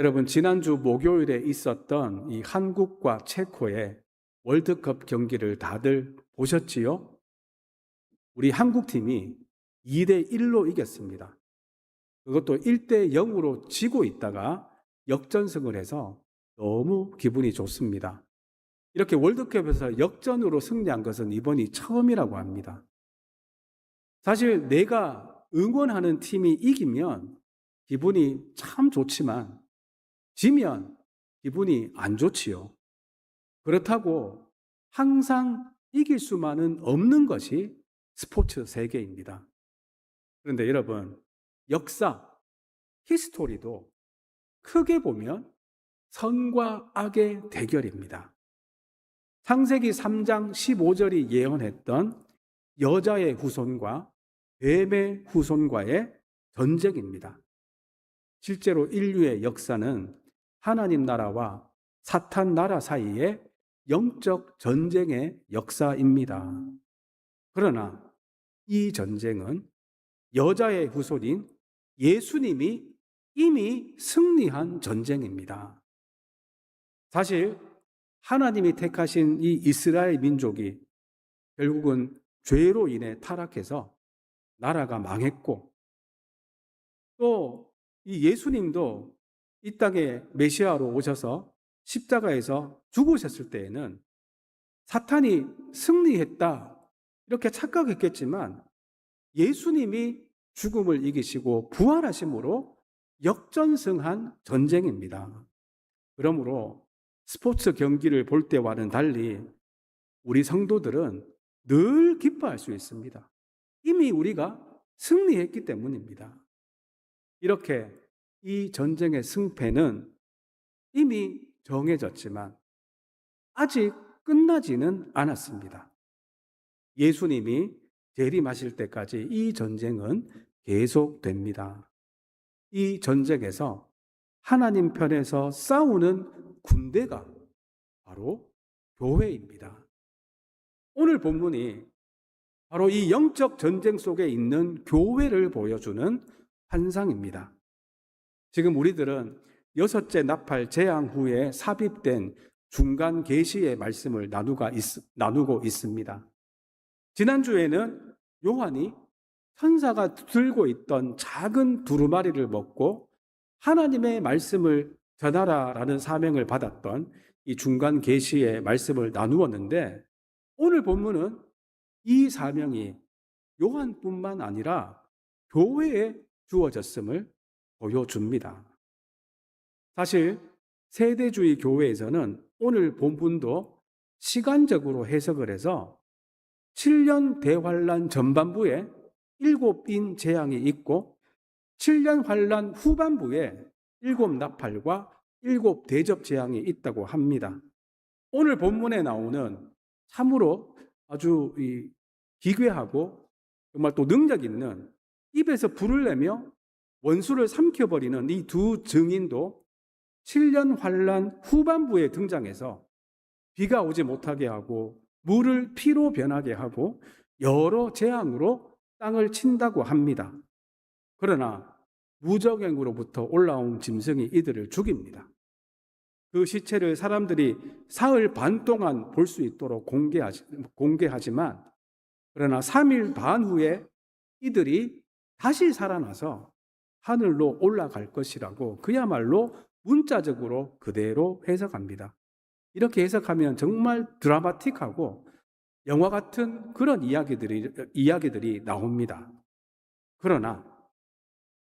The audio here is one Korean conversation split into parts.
여러분, 지난주 목요일에 있었던 이 한국과 체코의 월드컵 경기를 다들 보셨지요? 우리 한국팀이 2대1로 이겼습니다. 그것도 1대0으로 지고 있다가 역전승을 해서 너무 기분이 좋습니다. 이렇게 월드컵에서 역전으로 승리한 것은 이번이 처음이라고 합니다. 사실 내가 응원하는 팀이 이기면 기분이 참 좋지만 지면 기분이 안 좋지요. 그렇다고 항상 이길 수만은 없는 것이 스포츠 세계입니다. 그런데 여러분, 역사, 히스토리도 크게 보면 선과 악의 대결입니다. 창세기 3장 15절이 예언했던 여자의 후손과 뱀의 후손과의 전쟁입니다. 실제로 인류의 역사는 하나님 나라와 사탄 나라 사이의 영적 전쟁의 역사입니다. 그러나 이 전쟁은 여자의 후손인 예수님이 이미 승리한 전쟁입니다. 사실 하나님이 택하신 이 이스라엘 민족이 결국은 죄로 인해 타락해서 나라가 망했고, 또 이 예수님도 이 땅에 메시아로 오셔서 십자가에서 죽으셨을 때에는 사탄이 승리했다 이렇게 착각했겠지만 예수님이 죽음을 이기시고 부활하심으로 역전승한 전쟁입니다. 그러므로 스포츠 경기를 볼 때와는 달리 우리 성도들은 늘 기뻐할 수 있습니다. 이미 우리가 승리했기 때문입니다. 이렇게 이 전쟁의 승패는 이미 정해졌지만 아직 끝나지는 않았습니다. 예수님이 재림하실 때까지 이 전쟁은 계속됩니다. 이 전쟁에서 하나님 편에서 싸우는 군대가 바로 교회입니다. 오늘 본문이 바로 이 영적 전쟁 속에 있는 교회를 보여주는 환상입니다. 지금 우리들은 6째 나팔 재앙 후에 삽입된 중간 계시의 말씀을 나누고 있습니다. 지난주에는 요한이 천사가 들고 있던 작은 두루마리를 먹고 하나님의 말씀을 전하라라는 사명을 받았던 이 중간 계시의 말씀을 나누었는데, 오늘 본문은 이 사명이 요한뿐만 아니라 교회에 주어졌음을 보여줍니다. 사실 세대주의 교회에서는 오늘 본문도 시간적으로 해석을 해서 7년 대환란 전반부에 7인 재앙이 있고 7년 환란 후반부에 7나팔과 7대접 재앙이 있다고 합니다. 오늘 본문에 나오는 참으로 아주 기괴하고 정말 또 능력 있는 입에서 불을 내며 원수를 삼켜버리는 이 두 증인도 7년 환란 후반부에 등장해서 비가 오지 못하게 하고 물을 피로 변하게 하고 여러 재앙으로 땅을 친다고 합니다. 그러나 무적행으로부터 올라온 짐승이 이들을 죽입니다. 그 시체를 사람들이 사흘 반 동안 볼 수 있도록 공개하지만, 그러나 3일 반 후에 이들이 다시 살아나서 하늘로 올라갈 것이라고 그야말로 문자적으로 그대로 해석합니다. 이렇게 해석하면 정말 드라마틱하고 영화 같은 그런 이야기들이 나옵니다. 그러나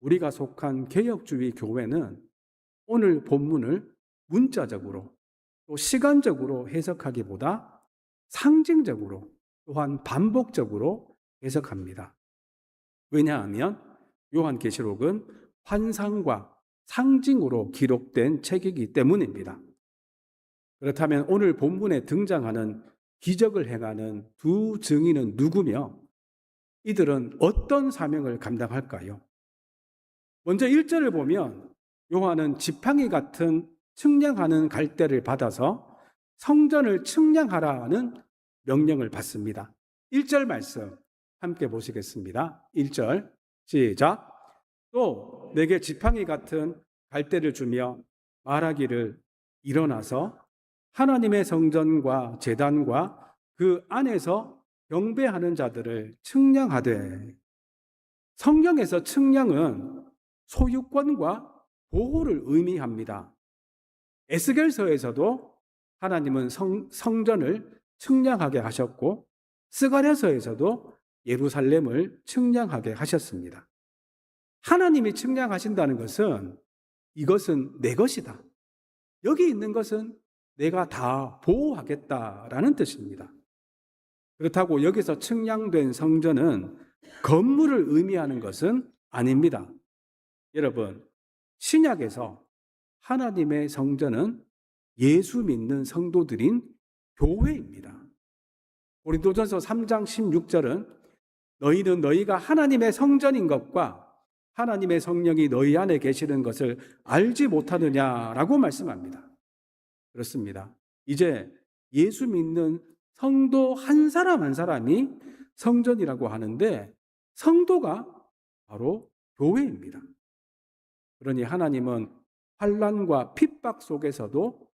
우리가 속한 개혁주의 교회는 오늘 본문을 문자적으로 또 시간적으로 해석하기보다 상징적으로 또한 반복적으로 해석합니다. 왜냐하면 요한계시록은 환상과 상징으로 기록된 책이기 때문입니다. 그렇다면 오늘 본문에 등장하는 기적을 행하는 두 증인은 누구며 이들은 어떤 사명을 감당할까요? 먼저 1절을 보면 요한은 지팡이 같은 측량하는 갈대를 받아서 성전을 측량하라는 명령을 받습니다. 1절 말씀 함께 보시겠습니다. 1절 시작. 또 내게 지팡이 같은 갈대를 주며 말하기를 일어나서 하나님의 성전과 제단과 그 안에서 경배하는 자들을 측량하되. 성경에서 측량은 소유권과 보호를 의미합니다. 에스겔서에서도 하나님은 성전을 측량하게 하셨고 스가랴서에서도 예루살렘을 측량하게 하셨습니다. 하나님이 측량하신다는 것은 이것은 내 것이다. 여기 있는 것은 내가 다 보호하겠다라는 뜻입니다. 그렇다고 여기서 측량된 성전은 건물을 의미하는 것은 아닙니다. 여러분, 신약에서 하나님의 성전은 예수 믿는 성도들인 교회입니다. 고린도전서 3장 16절은 너희는 너희가 하나님의 성전인 것과 하나님의 성령이 너희 안에 계시는 것을 알지 못하느냐라고 말씀합니다. 그렇습니다. 이제 예수 믿는 성도 한 사람 한 사람이 성전이라고 하는데 성도가 바로 교회입니다. 그러니 하나님은 환난과 핍박 속에서도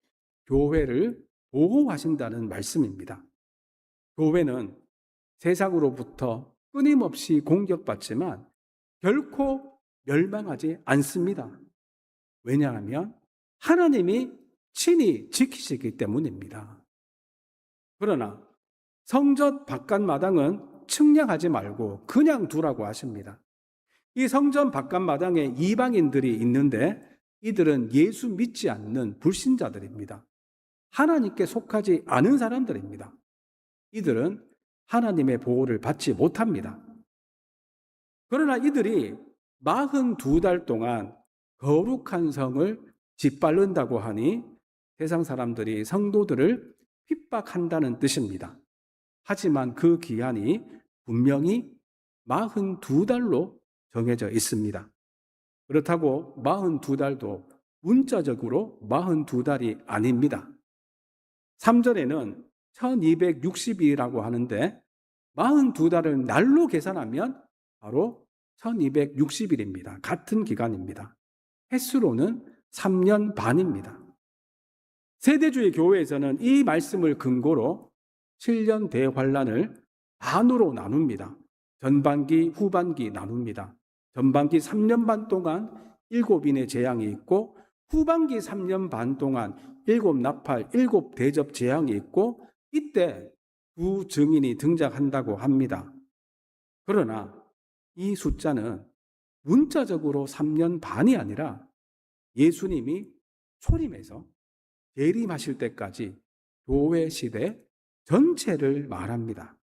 교회를 보호하신다는 말씀입니다. 교회는 세상으로부터 끊임없이 공격받지만 결코 멸망하지 않습니다. 왜냐하면 하나님이 친히 지키시기 때문입니다. 그러나 성전 바깥마당은 측량하지 말고 그냥 두라고 하십니다. 이 성전 바깥마당에 이방인들이 있는데 이들은 예수 믿지 않는 불신자들입니다. 하나님께 속하지 않은 사람들입니다. 이들은 하나님의 보호를 받지 못합니다. 그러나 이들이 42달 동안 거룩한 성을 짓밟는다고 하니 세상 사람들이 성도들을 핍박한다는 뜻입니다. 하지만 그 기한이 분명히 42달로 정해져 있습니다. 그렇다고 42달도 문자적으로 42달이 아닙니다. 3절에는 1260일이라고 하는데 42달을 날로 계산하면 바로 1260일입니다. 같은 기간입니다. 횟수로는 3년 반입니다. 세대주의 교회에서는 이 말씀을 근거로 7년 대환란을 반으로 나눕니다. 전반기, 후반기 나눕니다. 전반기 3년 반 동안 7인의 재앙이 있고 후반기 3년 반 동안 7나팔, 7대접 재앙이 있고 이때 두 증인이 등장한다고 합니다. 그러나 이 숫자는 문자적으로 3년 반이 아니라 예수님이 초림해서 재림하실 때까지 교회 시대 전체를 말합니다.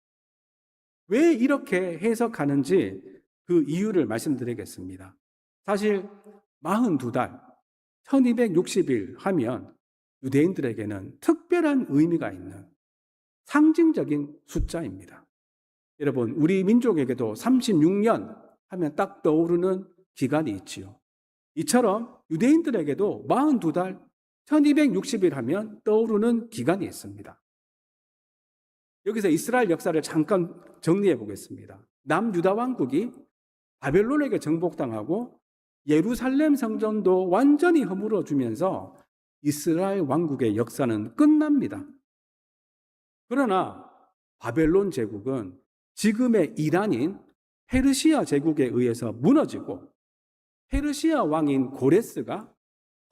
왜 이렇게 해석하는지 그 이유를 말씀드리겠습니다. 사실 42달, 1260일 하면 유대인들에게는 특별한 의미가 있는 상징적인 숫자입니다. 여러분, 우리 민족에게도 36년 하면 딱 떠오르는 기간이 있지요. 이처럼 유대인들에게도 42달, 1260일 하면 떠오르는 기간이 있습니다. 여기서 이스라엘 역사를 잠깐 정리해 보겠습니다. 남유다 왕국이 바벨론에게 정복당하고 예루살렘 성전도 완전히 허물어 주면서 이스라엘 왕국의 역사는 끝납니다. 그러나 바벨론 제국은 지금의 이란인 페르시아 제국에 의해서 무너지고 페르시아 왕인 고레스가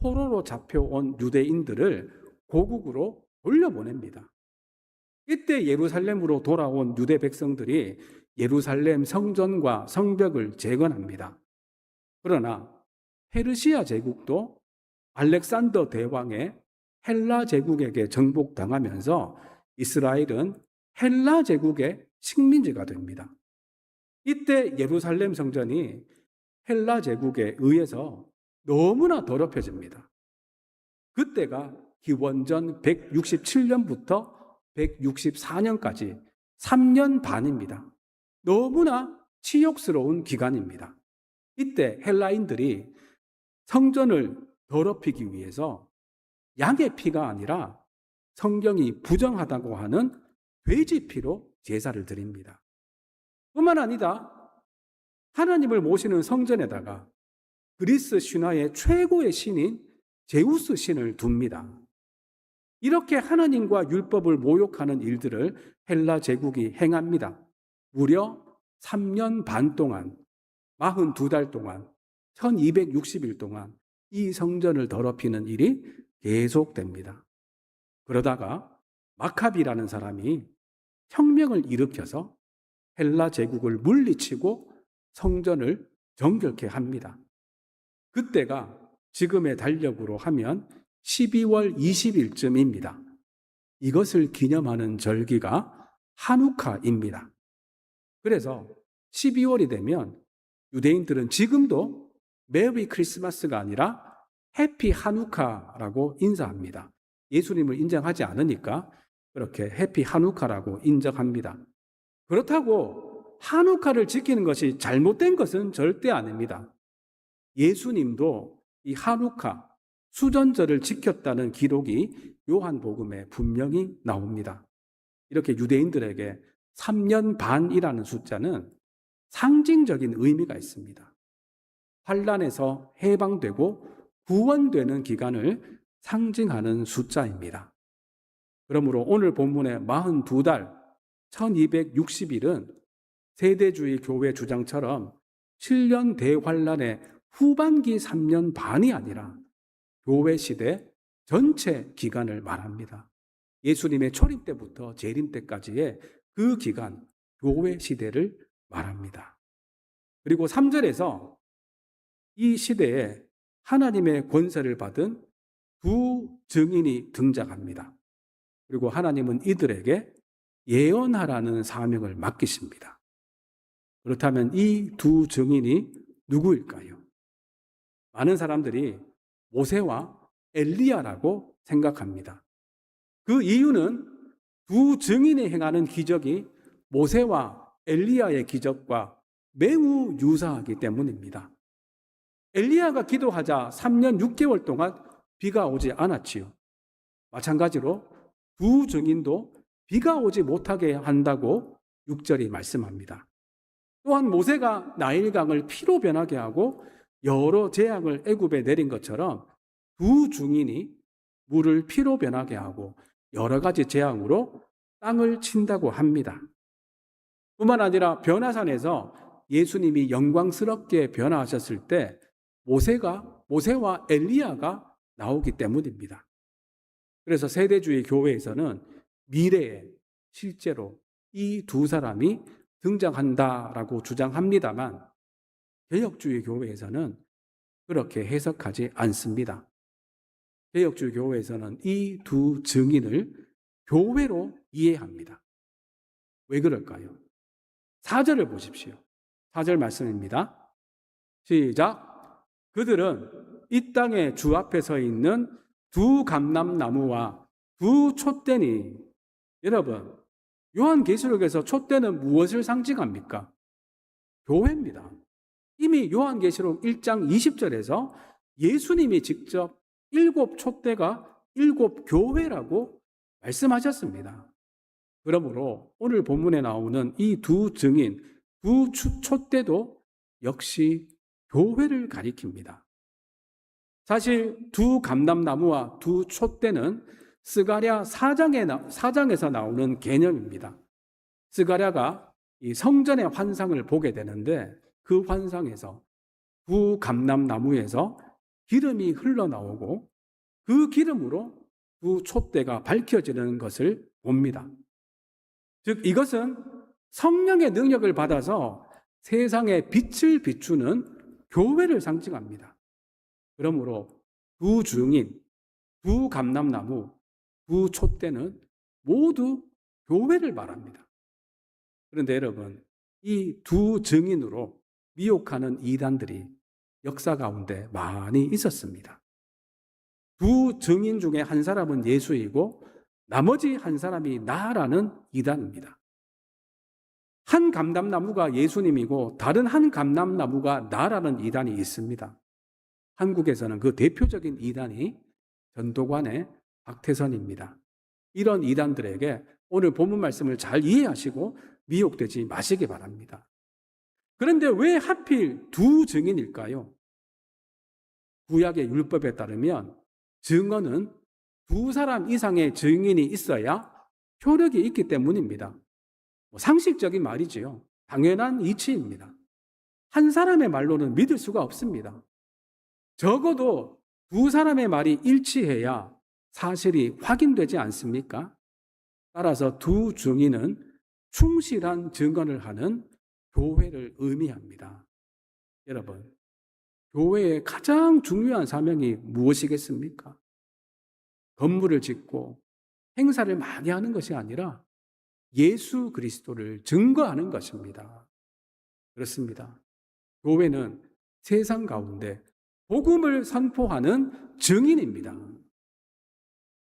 포로로 잡혀온 유대인들을 고국으로 돌려보냅니다. 이때 예루살렘으로 돌아온 유대 백성들이 예루살렘 성전과 성벽을 재건합니다. 그러나 페르시아 제국도 알렉산더 대왕의 헬라 제국에게 정복당하면서 이스라엘은 헬라 제국의 식민지가 됩니다. 이때 예루살렘 성전이 헬라 제국에 의해서 너무나 더럽혀집니다. 그때가 기원전 167년부터 164년까지 3년 반입니다. 너무나 치욕스러운 기간입니다. 이때 헬라인들이 성전을 더럽히기 위해서 양의 피가 아니라 성경이 부정하다고 하는 돼지 피로 제사를 드립니다. 뿐만 아니라 하나님을 모시는 성전에다가 그리스 신화의 최고의 신인 제우스 신을 둡니다. 이렇게 하나님과 율법을 모욕하는 일들을 헬라 제국이 행합니다. 무려 3년 반 동안, 42달 동안, 1260일 동안 이 성전을 더럽히는 일이 계속됩니다. 그러다가 마카비라는 사람이 혁명을 일으켜서 헬라 제국을 물리치고 성전을 정결케 합니다. 그때가 지금의 달력으로 하면 12월 20일쯤입니다. 이것을 기념하는 절기가 하누카입니다. 그래서 12월이 되면 유대인들은 지금도 메리 크리스마스가 아니라 해피 하누카라고 인사합니다. 예수님을 인정하지 않으니까 그렇게 해피 하누카라고 인정합니다. 그렇다고 하누카를 지키는 것이 잘못된 것은 절대 아닙니다. 예수님도 이 하누카, 수전절을 지켰다는 기록이 요한복음에 분명히 나옵니다. 이렇게 유대인들에게 3년 반이라는 숫자는 상징적인 의미가 있습니다. 환난에서 해방되고 구원되는 기간을 상징하는 숫자입니다. 그러므로 오늘 본문의 42달, 1260일은 세대주의 교회 주장처럼 7년 대환란의 후반기 3년 반이 아니라 교회 시대 전체 기간을 말합니다. 예수님의 초림 때부터 재림 때까지의 그 기간, 교회 시대를 말합니다. 그리고 3절에서 이 시대에 하나님의 권세를 받은 두 증인이 등장합니다. 그리고 하나님은 이들에게 예언하라는 사명을 맡기십니다. 그렇다면 이 두 증인이 누구일까요? 많은 사람들이 모세와 엘리야라고 생각합니다. 그 이유는 두 증인이 행하는 기적이 모세와 엘리야의 기적과 매우 유사하기 때문입니다. 엘리야가 기도하자 3년 6개월 동안 비가 오지 않았지요. 마찬가지로 두 증인도 비가 오지 못하게 한다고 6절이 말씀합니다. 또한 모세가 나일강을 피로 변하게 하고 여러 재앙을 애굽에 내린 것처럼 두 증인이 물을 피로 변하게 하고 여러 가지 재앙으로 땅을 친다고 합니다. 뿐만 아니라 변화산에서 예수님이 영광스럽게 변화하셨을 때 모세와 엘리야가 나오기 때문입니다. 그래서 세대주의 교회에서는 미래에 실제로 이 두 사람이 등장한다라고 주장합니다만 개혁주의 교회에서는 그렇게 해석하지 않습니다. 개혁주의 교회에서는 이 두 증인을 교회로 이해합니다. 왜 그럴까요? 4절을 보십시오. 4절 말씀입니다. 시작. 그들은 이 땅에 주 앞에 서 있는 두 감람나무와 두 촛대니. 여러분, 요한계시록에서 촛대는 무엇을 상징합니까? 교회입니다. 이미 요한계시록 1장 20절에서 예수님이 직접 7 촛대가 7 교회라고 말씀하셨습니다. 그러므로 오늘 본문에 나오는 이 두 증인, 두 촛대도 역시 교회를 가리킵니다. 사실 두 감람나무와 두 촛대는 스가랴 4장에서 나오는 개념입니다. 스가랴가 이 성전의 환상을 보게 되는데 그 환상에서 두 감람나무에서 기름이 흘러나오고 그 기름으로 두 촛대가 밝혀지는 것을 봅니다. 즉 이것은 성령의 능력을 받아서 세상에 빛을 비추는 교회를 상징합니다. 그러므로 두 증인, 두 감람나무, 두 촛대는 모두 교회를 말합니다. 그런데 여러분, 이 두 증인으로 미혹하는 이단들이 역사 가운데 많이 있었습니다. 두 증인 중에 한 사람은 예수이고 나머지 한 사람이 나라는 이단입니다. 한 감람나무가 예수님이고 다른 한 감람나무가 나라는 이단이 있습니다. 한국에서는 그 대표적인 이단이 전도관의 박태선입니다. 이런 이단들에게 오늘 본문 말씀을 잘 이해하시고 미혹되지 마시기 바랍니다. 그런데 왜 하필 두 증인일까요? 구약의 율법에 따르면 증언은 두 사람 이상의 증인이 있어야 효력이 있기 때문입니다. 상식적인 말이지요. 당연한 이치입니다. 한 사람의 말로는 믿을 수가 없습니다. 적어도 두 사람의 말이 일치해야 사실이 확인되지 않습니까? 따라서 두 증인은 충실한 증언을 하는 교회를 의미합니다. 여러분, 교회의 가장 중요한 사명이 무엇이겠습니까? 건물을 짓고 행사를 많이 하는 것이 아니라 예수 그리스도를 증거하는 것입니다. 그렇습니다. 교회는 세상 가운데 복음을 선포하는 증인입니다.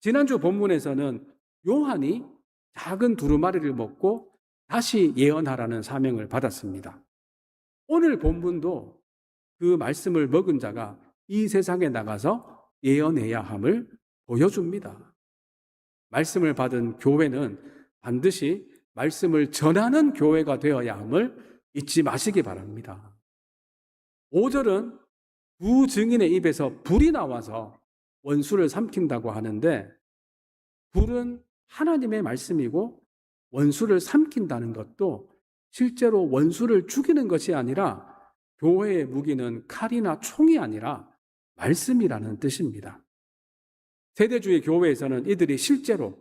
지난주 본문에서는 요한이 작은 두루마리를 먹고 다시 예언하라는 사명을 받았습니다. 오늘 본문도 그 말씀을 먹은 자가 이 세상에 나가서 예언해야 함을 보여줍니다. 말씀을 받은 교회는 반드시 말씀을 전하는 교회가 되어야 함을 잊지 마시기 바랍니다. 5절은 두 증인의 입에서 불이 나와서 원수를 삼킨다고 하는데, 불은 하나님의 말씀이고 원수를 삼킨다는 것도 실제로 원수를 죽이는 것이 아니라 교회의 무기는 칼이나 총이 아니라 말씀이라는 뜻입니다. 세대주의 교회에서는 이들이 실제로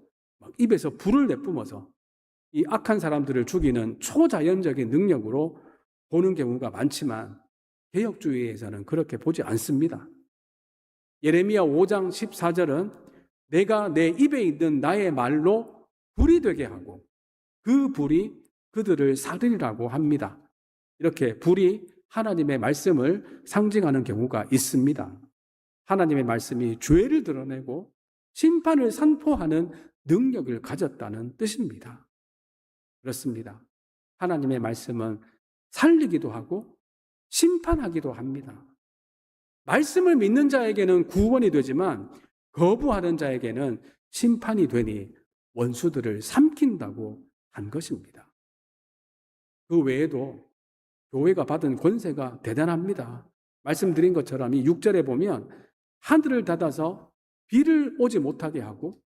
입에서 불을 내뿜어서 이 악한 사람들을 죽이는 초자연적인 능력으로 보는 경우가 많지만 개혁주의에서는 그렇게 보지 않습니다. 예레미야 5장 14절은 내가 내 입에 있는 나의 말로 불이 되게 하고 그 불이 그들을 살리라고 합니다. 이렇게 불이 하나님의 말씀을 상징하는 경우가 있습니다. 하나님의 말씀이 죄를 드러내고 심판을 선포하는 능력을 가졌다는 뜻입니다. 그렇습니다. 하나님의 말씀은 살리기도 하고 심판하기도 합니다. 말씀을 믿는 자에게는 구원이 되지만 거부하는 자에게는 심판이 되니 원수들을 삼킨다고 한 것입니다. 그 외에도 교회가 받은 권세가 대단합니다. 말씀드린 것처럼 이 6절에 보면 하늘을 닫아서 비를 오지 못하게 하고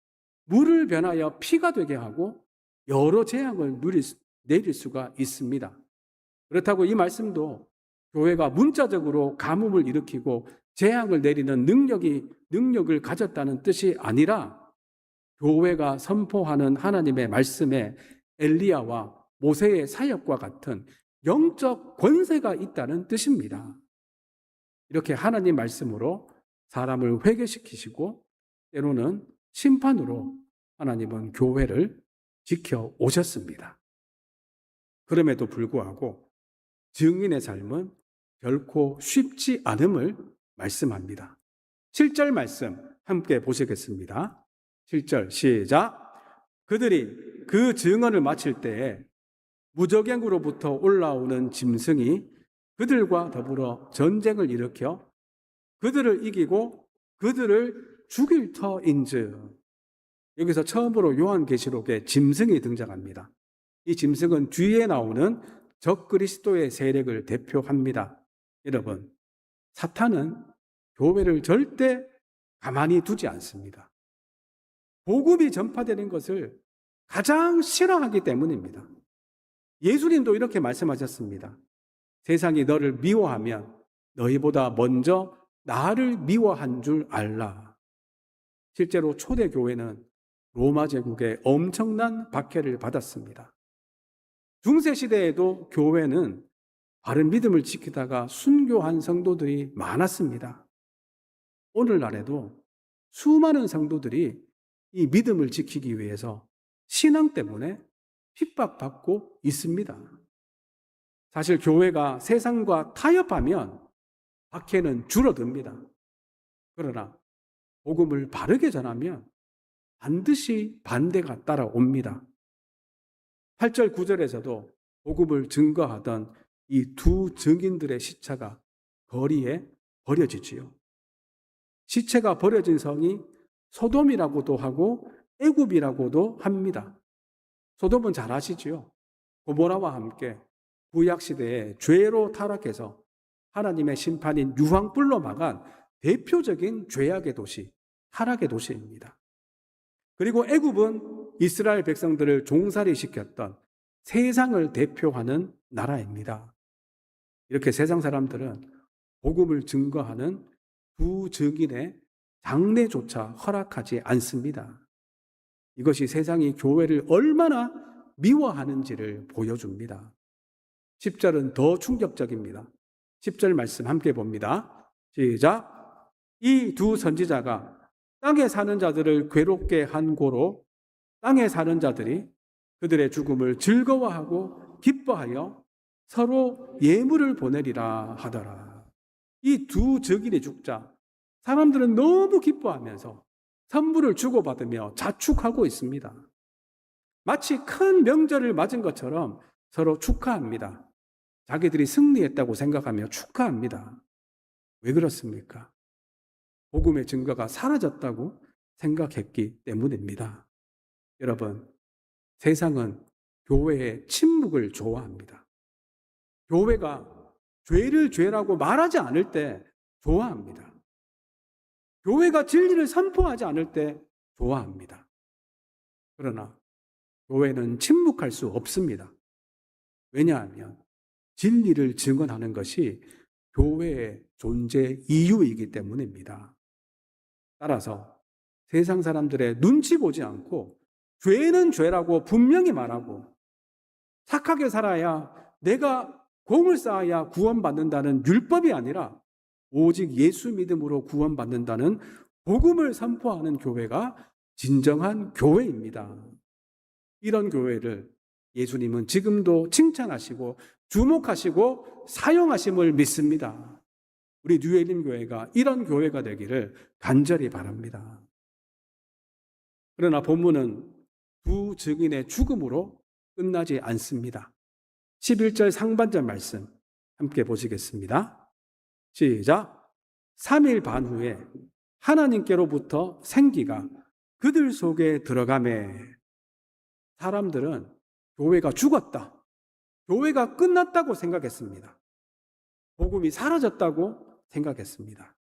물을 변하여 피가 되게 하고 여러 재앙을 내릴 수가 있습니다. 그렇다고 이 말씀도 교회가 문자적으로 가뭄을 일으키고 재앙을 내리는 능력을 가졌다는 뜻이 아니라 교회가 선포하는 하나님의 말씀에 엘리야와 모세의 사역과 같은 영적 권세가 있다는 뜻입니다. 이렇게 하나님 말씀으로 사람을 회개시키시고 때로는 심판으로 하나님은 교회를 지켜 오셨습니다. 그럼에도 불구하고 증인의 삶은 결코 쉽지 않음을 말씀합니다. 7절 말씀 함께 보시겠습니다. 7절 시작. 그들이 그 증언을 마칠 때에 무저갱으로부터 올라오는 짐승이 그들과 더불어 전쟁을 일으켜 그들을 이기고 그들을 죽일 터인즉. 여기서 처음으로 요한계시록에 짐승이 등장합니다. 이 짐승은 뒤에 나오는 적그리스도의 세력을 대표합니다. 여러분, 사탄은 교회를 절대 가만히 두지 않습니다. 복음이 전파되는 것을 가장 싫어하기 때문입니다. 예수님도 이렇게 말씀하셨습니다. 세상이 너를 미워하면 너희보다 먼저 나를 미워한 줄 알라. 실제로 초대교회는 로마 제국의 엄청난 박해를 받았습니다. 중세시대에도 교회는 바른 믿음을 지키다가 순교한 성도들이 많았습니다. 오늘날에도 수많은 성도들이 이 믿음을 지키기 위해서 신앙 때문에 핍박받고 있습니다. 사실 교회가 세상과 타협하면 박해는 줄어듭니다. 그러나 복음을 바르게 전하면 반드시 반대가 따라옵니다. 8절 9절에서도 복음을 증거하던 이 두 증인들의 시체가 거리에 버려지지요. 시체가 버려진 성이 소돔이라고도 하고 애굽이라고도 합니다. 소돔은 잘 아시지요. 고모라와 함께 구약시대에 죄로 타락해서 하나님의 심판인 유황불로 막은 대표적인 죄악의 도시 타락의 도시입니다. 그리고 애굽은 이스라엘 백성들을 종살이 시켰던 세상을 대표하는 나라입니다. 이렇게 세상 사람들은 복음을 증거하는 부증인의 장례조차 허락하지 않습니다. 이것이 세상이 교회를 얼마나 미워하는지를 보여줍니다. 10절은 더 충격적입니다. 10절 말씀 함께 봅니다. 시작. 이 두 선지자가 땅에 사는 자들을 괴롭게 한 고로 땅에 사는 자들이 그들의 죽음을 즐거워하고 기뻐하여 서로 예물을 보내리라 하더라. 이 두 적인의 죽자, 사람들은 너무 기뻐하면서 선물을 주고받으며 자축하고 있습니다. 마치 큰 명절을 맞은 것처럼 서로 축하합니다. 자기들이 승리했다고 생각하며 축하합니다. 왜 그렇습니까? 복음의 증거가 사라졌다고 생각했기 때문입니다. 여러분, 세상은 교회의 침묵을 좋아합니다. 교회가 죄를 죄라고 말하지 않을 때 좋아합니다. 교회가 진리를 선포하지 않을 때 좋아합니다. 그러나 교회는 침묵할 수 없습니다. 왜냐하면 진리를 증언하는 것이 교회의 존재 이유이기 때문입니다. 따라서 세상 사람들의 눈치 보지 않고 죄는 죄라고 분명히 말하고 착하게 살아야, 내가 공을 쌓아야 구원받는다는 율법이 아니라 오직 예수 믿음으로 구원받는다는 복음을 선포하는 교회가 진정한 교회입니다. 이런 교회를 예수님은 지금도 칭찬하시고 주목하시고 사용하심을 믿습니다. 우리 뉴엘림 교회가 이런 교회가 되기를 간절히 바랍니다. 그러나 본문은 두 증인의 죽음으로 끝나지 않습니다. 11절 상반절 말씀 함께 보시겠습니다. 시작. 3일 반 후에 하나님께로부터 생기가 그들 속에 들어가매. 사람들은 교회가 죽었다, 교회가 끝났다고 생각했습니다. 복음이 사라졌다고 생각했습니다.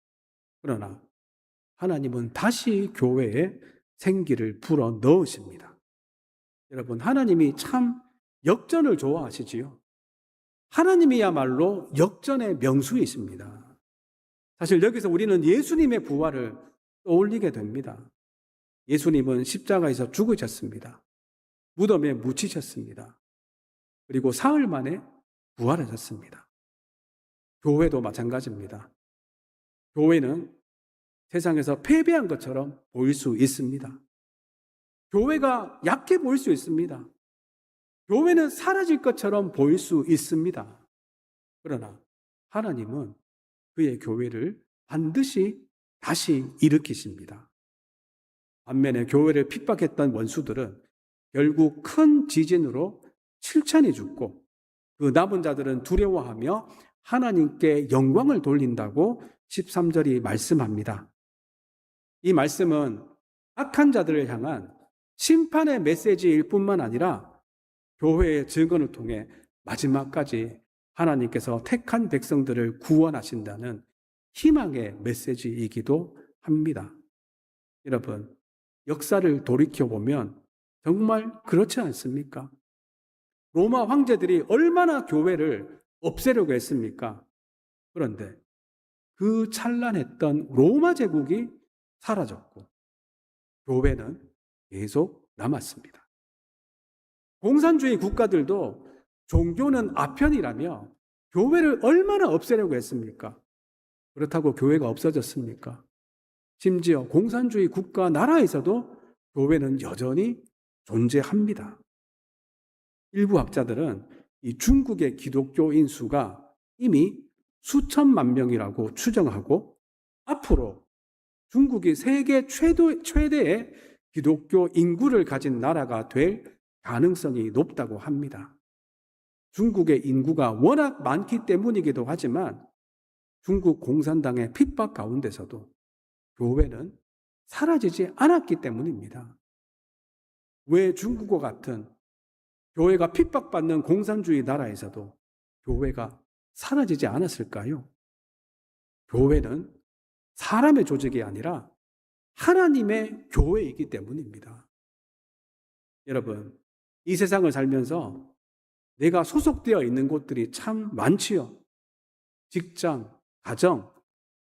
그러나 하나님은 다시 교회에 생기를 불어 넣으십니다. 여러분, 하나님이 참 역전을 좋아하시지요. 하나님이야말로 역전의 명수이십니다. 사실 여기서 우리는 예수님의 부활을 떠올리게 됩니다. 예수님은 십자가에서 죽으셨습니다. 무덤에 묻히셨습니다. 그리고 사흘 만에 부활하셨습니다. 교회도 마찬가지입니다. 교회는 세상에서 패배한 것처럼 보일 수 있습니다. 교회가 약해 보일 수 있습니다. 교회는 사라질 것처럼 보일 수 있습니다. 그러나 하나님은 그의 교회를 반드시 다시 일으키십니다. 반면에 교회를 핍박했던 원수들은 결국 큰 지진으로 7천이 죽고 그 남은 자들은 두려워하며 하나님께 영광을 돌린다고 13절이 말씀합니다. 이 말씀은 악한 자들을 향한 심판의 메시지일 뿐만 아니라 교회의 증언을 통해 마지막까지 하나님께서 택한 백성들을 구원하신다는 희망의 메시지이기도 합니다. 여러분, 역사를 돌이켜보면 정말 그렇지 않습니까? 로마 황제들이 얼마나 교회를 없애려고 했습니까? 그런데 그 찬란했던 로마 제국이 사라졌고 교회는 계속 남았습니다. 공산주의 국가들도 종교는 아편이라며 교회를 얼마나 없애려고 했습니까? 그렇다고 교회가 없어졌습니까? 심지어 공산주의 국가 나라에서도 교회는 여전히 존재합니다. 일부 학자들은 이 중국의 기독교인 수가 이미 수천만 명이라고 추정하고 앞으로 중국이 세계 최대의 기독교 인구를 가진 나라가 될 가능성이 높다고 합니다. 중국의 인구가 워낙 많기 때문이기도 하지만 중국 공산당의 핍박 가운데서도 교회는 사라지지 않았기 때문입니다. 왜 중국과 같은 교회가 핍박받는 공산주의 나라에서도 교회가 사라지지 않았을까요? 교회는 사람의 조직이 아니라 하나님의 교회이기 때문입니다. 여러분, 이 세상을 살면서 내가 소속되어 있는 곳들이 참 많지요. 직장, 가정,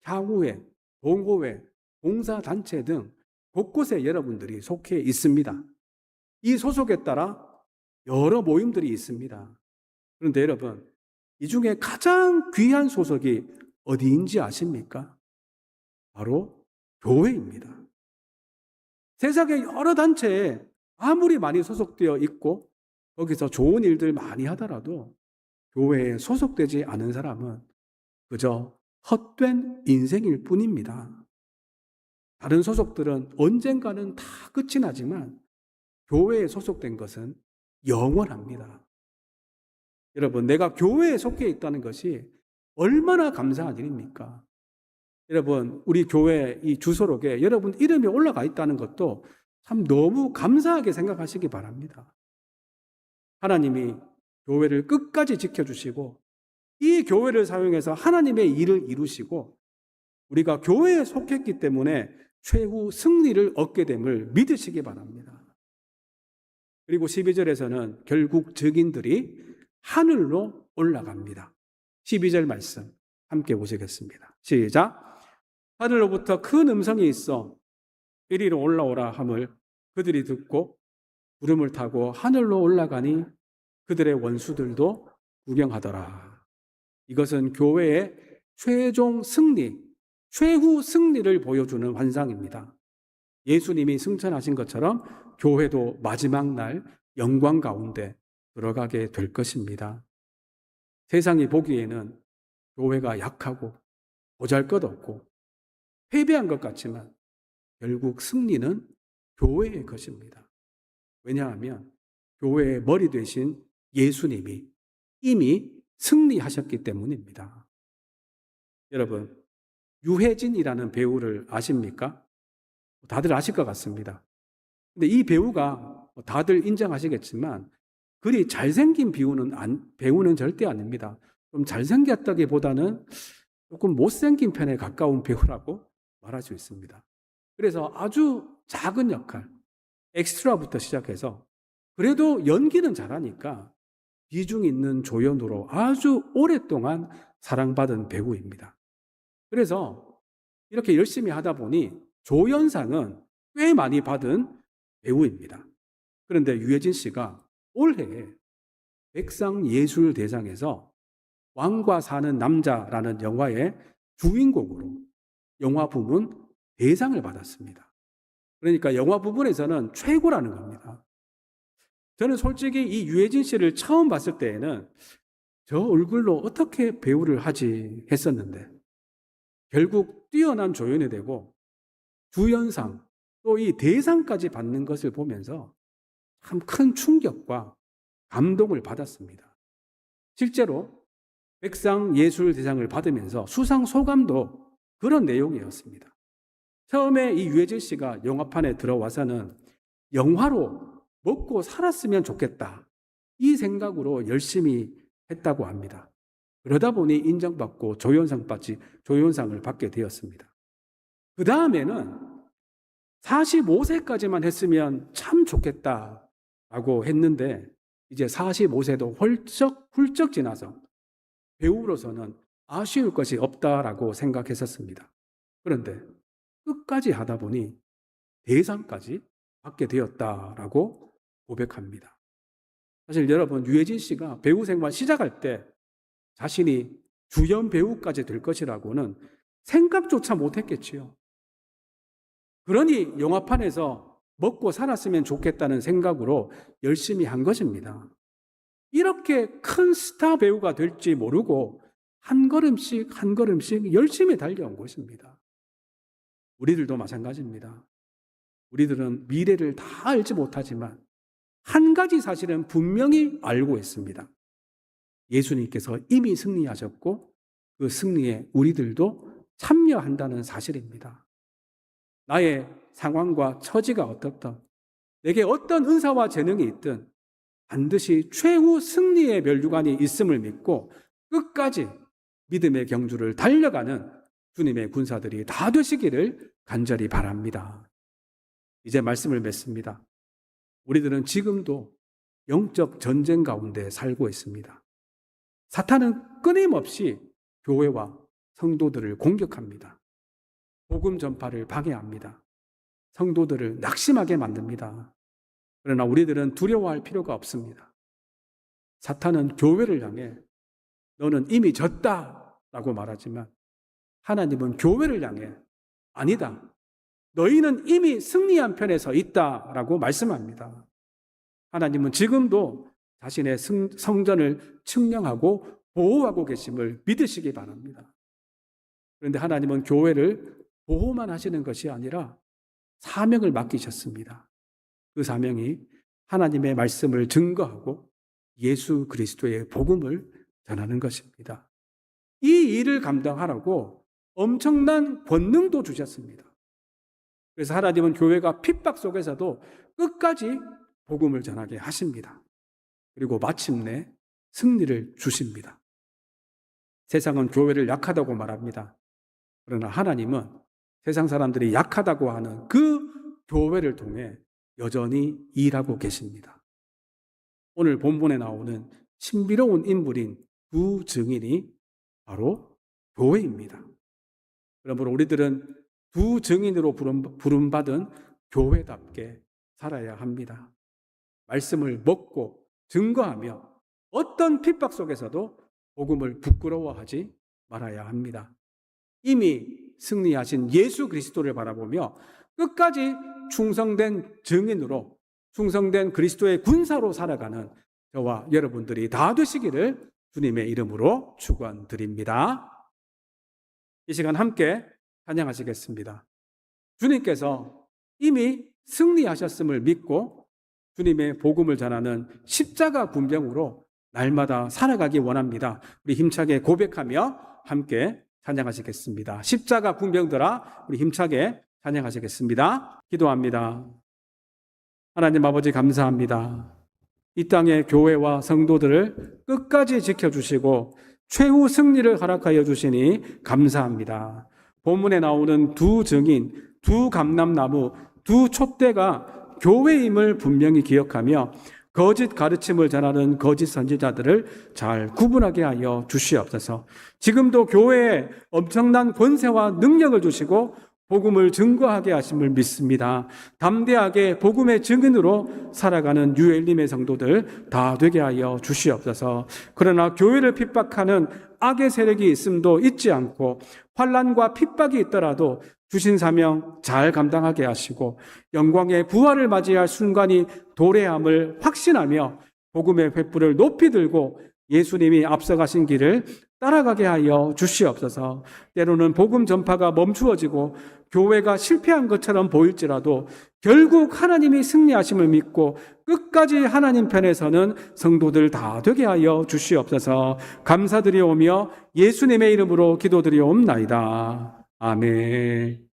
향후회, 동호회, 봉사단체 등 곳곳에 여러분들이 속해 있습니다. 이 소속에 따라 여러 모임들이 있습니다. 그런데 여러분, 이 중에 가장 귀한 소속이 어디인지 아십니까? 바로 교회입니다. 세상의 여러 단체에 아무리 많이 소속되어 있고 거기서 좋은 일들 많이 하더라도 교회에 소속되지 않은 사람은 그저 헛된 인생일 뿐입니다. 다른 소속들은 언젠가는 다 끝이 나지만 교회에 소속된 것은 영원합니다. 여러분, 내가 교회에 속해 있다는 것이 얼마나 감사한 일입니까? 여러분, 우리 교회 이 주소록에 여러분 이름이 올라가 있다는 것도 참 너무 감사하게 생각하시기 바랍니다. 하나님이 교회를 끝까지 지켜주시고 이 교회를 사용해서 하나님의 일을 이루시고 우리가 교회에 속했기 때문에 최후 승리를 얻게 됨을 믿으시기 바랍니다. 그리고 12절에서는 결국 증인들이 하늘로 올라갑니다. 12절 말씀 함께 보시겠습니다. 시작. 하늘로부터 큰 음성이 있어 이리로 올라오라 함을 그들이 듣고 구름을 타고 하늘로 올라가니 그들의 원수들도 구경하더라. 이것은 교회의 최종 승리, 최후 승리를 보여주는 환상입니다. 예수님이 승천하신 것처럼 교회도 마지막 날 영광 가운데 들어가게 될 것입니다. 세상이 보기에는 교회가 약하고 보잘것없고 패배한 것 같지만 결국 승리는 교회의 것입니다. 왜냐하면 교회의 머리 되신 예수님이 이미 승리하셨기 때문입니다. 여러분, 유해진이라는 배우를 아십니까? 다들 아실 것 같습니다. 근데 이 배우가 다들 인정하시겠지만 그리 잘생긴 배우는 절대 아닙니다. 좀 잘생겼다기보다는 조금 못생긴 편에 가까운 배우라고 말할 수 있습니다. 그래서 아주 작은 역할, 엑스트라부터 시작해서 그래도 연기는 잘하니까 비중 있는 조연으로 아주 오랫동안 사랑받은 배우입니다. 그래서 이렇게 열심히 하다 보니 조연상은 꽤 많이 받은 배우입니다. 그런데 유해진 씨가 올해 백상예술대상에서 왕과 사는 남자라는 영화의 주인공으로 영화 부문 대상을 받았습니다. 그러니까 영화 부분에서는 최고라는 겁니다. 저는 솔직히 이 유해진 씨를 처음 봤을 때에는 저 얼굴로 어떻게 배우를 하지 했었는데 결국 뛰어난 조연이 되고 주연상 또 이 대상까지 받는 것을 보면서 참 큰 충격과 감동을 받았습니다. 실제로 백상예술대상을 받으면서 수상 소감도 그런 내용이었습니다. 처음에 이 유해진 씨가 영화판에 들어와서는 영화로 먹고 살았으면 좋겠다 이 생각으로 열심히 했다고 합니다. 그러다 보니 인정받고 조연상을 받게 되었습니다. 그 다음에는 45세까지만 했으면 참 좋겠다라고 했는데 이제 45세도 훌쩍 지나서 배우로서는 아쉬울 것이 없다라고 생각했었습니다. 그런데 끝까지 하다 보니 대상까지 받게 되었다라고 고백합니다. 사실 여러분, 유해진 씨가 배우 생활 시작할 때 자신이 주연 배우까지 될 것이라고는 생각조차 못했겠지요. 그러니 영화판에서 먹고 살았으면 좋겠다는 생각으로 열심히 한 것입니다. 이렇게 큰 스타 배우가 될지 모르고 한 걸음씩 열심히 달려온 것입니다. 우리들도 마찬가지입니다. 우리들은 미래를 다 알지 못하지만 한 가지 사실은 분명히 알고 있습니다. 예수님께서 이미 승리하셨고 그 승리에 우리들도 참여한다는 사실입니다. 나의 상황과 처지가 어떻든 내게 어떤 은사와 재능이 있든 반드시 최후 승리의 면류관이 있음을 믿고 끝까지 믿음의 경주를 달려가는 주님의 군사들이 다 되시기를 간절히 바랍니다. 이제 말씀을 맺습니다. 우리들은 지금도 영적 전쟁 가운데 살고 있습니다. 사탄은 끊임없이 교회와 성도들을 공격합니다. 복음 전파를 방해합니다. 성도들을 낙심하게 만듭니다. 그러나 우리들은 두려워할 필요가 없습니다. 사탄은 교회를 향해 너는 이미 졌다라고 말하지만 하나님은 교회를 향해 아니다. 너희는 이미 승리한 편에 서 있다라고 말씀합니다. 하나님은 지금도 자신의 성전을 측량하고 보호하고 계심을 믿으시기 바랍니다. 그런데 하나님은 교회를 보호만 하시는 것이 아니라 사명을 맡기셨습니다. 그 사명이 하나님의 말씀을 증거하고 예수 그리스도의 복음을 전하는 것입니다. 이 일을 감당하라고 엄청난 권능도 주셨습니다. 그래서 하나님은 교회가 핍박 속에서도 끝까지 복음을 전하게 하십니다. 그리고 마침내 승리를 주십니다. 세상은 교회를 약하다고 말합니다. 그러나 하나님은 세상 사람들이 약하다고 하는 그 교회를 통해 여전히 일하고 계십니다. 오늘 본문에 나오는 신비로운 인물인 두 증인이 바로 교회입니다. 그러므로 우리들은 두 증인으로 부름받은 교회답게 살아야 합니다. 말씀을 먹고 증거하며 어떤 핍박 속에서도 복음을 부끄러워하지 말아야 합니다. 이미 승리하신 예수 그리스도를 바라보며 끝까지 충성된 증인으로, 충성된 그리스도의 군사로 살아가는 저와 여러분들이 다 되시기를 주님의 이름으로 축원드립니다. 이 시간 함께 찬양하시겠습니다. 주님께서 이미 승리하셨음을 믿고 주님의 복음을 전하는 십자가 군병으로 날마다 살아가기 원합니다. 우리 힘차게 고백하며 함께 찬양하시겠습니다. 십자가 군병들아, 우리 힘차게 찬양하시겠습니다. 기도합니다. 하나님 아버지 감사합니다. 이 땅의 교회와 성도들을 끝까지 지켜주시고 최후 승리를 허락하여 주시니 감사합니다. 본문에 나오는 두 증인, 두 감람나무, 두 촛대가 교회임을 분명히 기억하며 거짓 가르침을 전하는 거짓 선지자들을 잘 구분하게 하여 주시옵소서. 지금도 교회에 엄청난 권세와 능력을 주시고 복음을 증거하게 하심을 믿습니다. 담대하게 복음의 증인으로 살아가는 유엘림의 성도들 다 되게 하여 주시옵소서. 그러나 교회를 핍박하는 악의 세력이 있음도 잊지 않고 환난과 핍박이 있더라도 주신 사명 잘 감당하게 하시고 영광의 부활을 맞이할 순간이 도래함을 확신하며 복음의 횃불을 높이 들고 예수님이 앞서가신 길을 따라가게 하여 주시옵소서. 때로는 복음 전파가 멈추어지고 교회가 실패한 것처럼 보일지라도 결국 하나님이 승리하심을 믿고 끝까지 하나님 편에 서는 성도들 다 되게 하여 주시옵소서. 감사드리오며 예수님의 이름으로 기도드리옵나이다. 아멘.